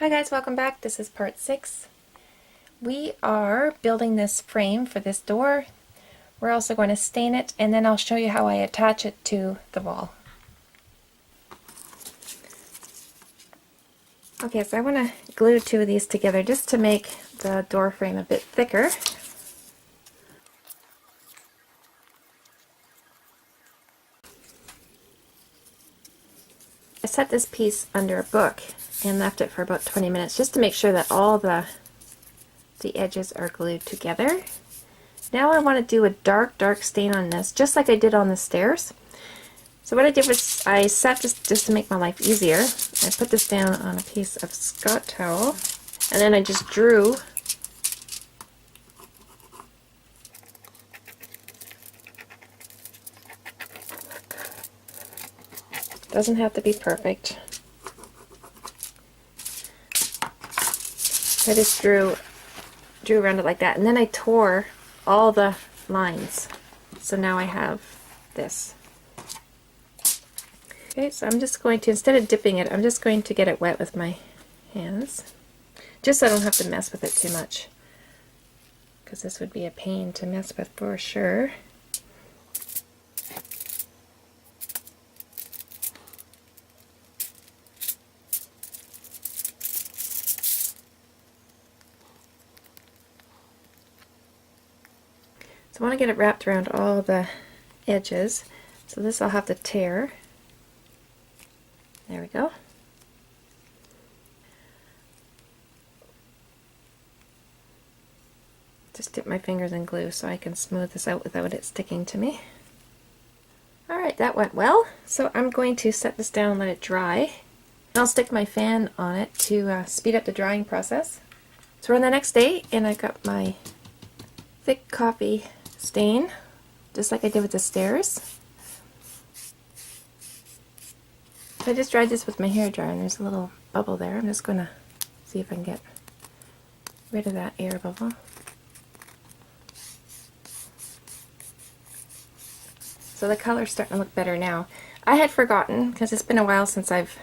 Hi guys, welcome back. This is part 6. We are building this frame for this door. We're also going to stain it, and then I'll show you how I attach it to the wall. Okay, so I want to glue two of these together just to make the door frame a bit thicker. I set this piece under a book and left it for about 20 minutes just to make sure that all the edges are glued together. Now I want to do a dark stain on this, just like I did on the stairs. So what I did was I set this just to make my life easier. I put this down on a piece of Scott towel, and then I just drew doesn't have to be perfect. I just drew around it like that, and then I tore all the lines. So now I have this. Okay, so I'm just going to, instead of dipping it, I'm just going to get it wet with my hands, just so I don't have to mess with it too much, because this would be a pain to mess with for sure. So I want to get it wrapped around all the edges, so this I'll have to tear. There we go. Just dip my fingers in glue so I can smooth this out without it sticking to me. Alright, that went well. So I'm going to set this down and let it dry. And I'll stick my fan on it to speed up the drying process. So we're on the next day, and I got my thick coffee stain, just like I did with the stairs. I just dried this with my hairdryer, and there's a little bubble there. I'm just going to see if I can get rid of that air bubble. So the color's starting to look better now. I had forgotten, because it's been a while since I've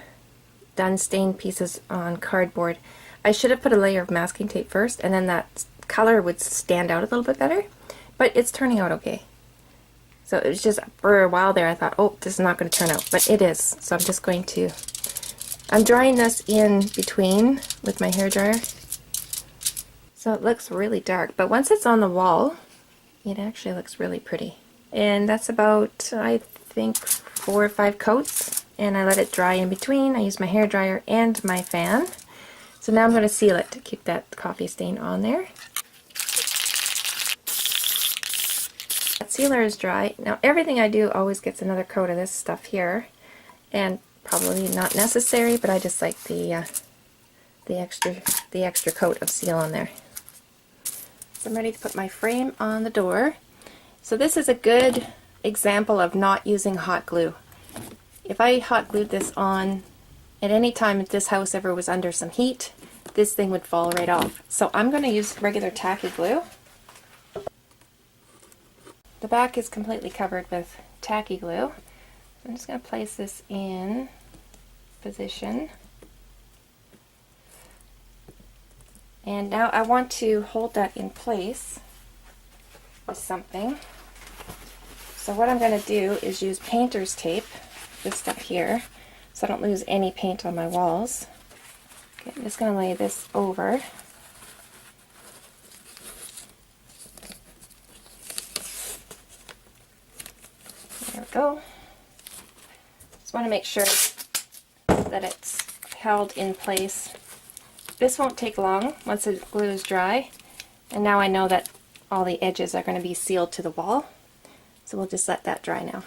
done stained pieces on cardboard. I should have put a layer of masking tape first, and then that color would stand out a little bit better. But it's turning out okay. So it was just, for a while there I thought, oh, this is not going to turn out, but it is. So I'm just going to, I'm drying this in between with my hairdryer. So it looks really dark, but once it's on the wall, it actually looks really pretty. And that's about, I think, 4 or 5 coats, and I let it dry in between. I use my hairdryer and my fan. So now I'm going to seal it to keep that coffee stain on there. That sealer is dry. Now everything I do always gets another coat of this stuff here, and probably not necessary, but I just like the extra coat of seal on there. So I'm ready to put my frame on the door. So this is a good example of not using hot glue. If I hot glued this on at any time if this house ever was under some heat, this thing would fall right off. So I'm going to use regular tacky glue. The back is completely covered with tacky glue. I'm just going to place this in position. And now I want to hold that in place with something. So what I'm going to do is use painter's tape, this stuff here, so I don't lose any paint on my walls. Okay, I'm just going to lay this over. There we go. Just want to make sure that it's held in place. This won't take long once the glue is dry, and now I know that all the edges are going to be sealed to the wall, so we'll just let that dry now.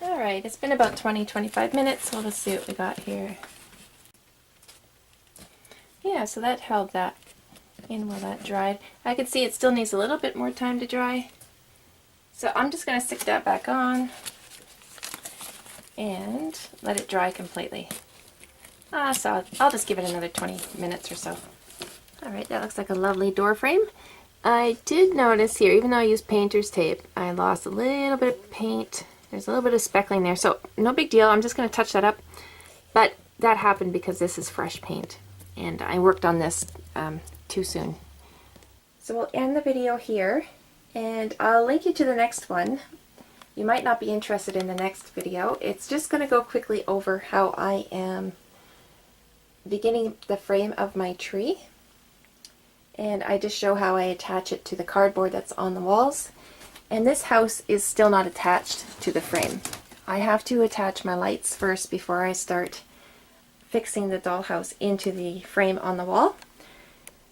Alright, it's been about 20-25 minutes, so let's see what we got here. Yeah, so that held that in while that dried. I can see it still needs a little bit more time to dry. So I'm just going to stick that back on and let it dry completely. So I'll just give it another 20 minutes or so. Alright, that looks like a lovely door frame. I did notice here, even though I used painter's tape, I lost a little bit of paint. There's a little bit of speckling there, so no big deal. I'm just going to touch that up. But that happened because this is fresh paint. and I worked on this too soon. So we'll end the video here, and I'll link you to the next one. You might not be interested in the next video. It's just going to go quickly over how I am beginning the frame of my tree. And I just show how I attach it to the cardboard that's on the walls. And this house is still not attached to the frame. I have to attach my lights first before I start fixing the dollhouse into the frame on the wall.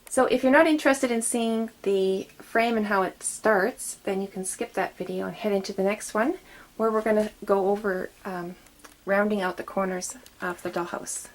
So if you're not interested in seeing the frame and how it starts, then you can skip that video and head into the next one, where we're going to go over rounding out the corners of the dollhouse.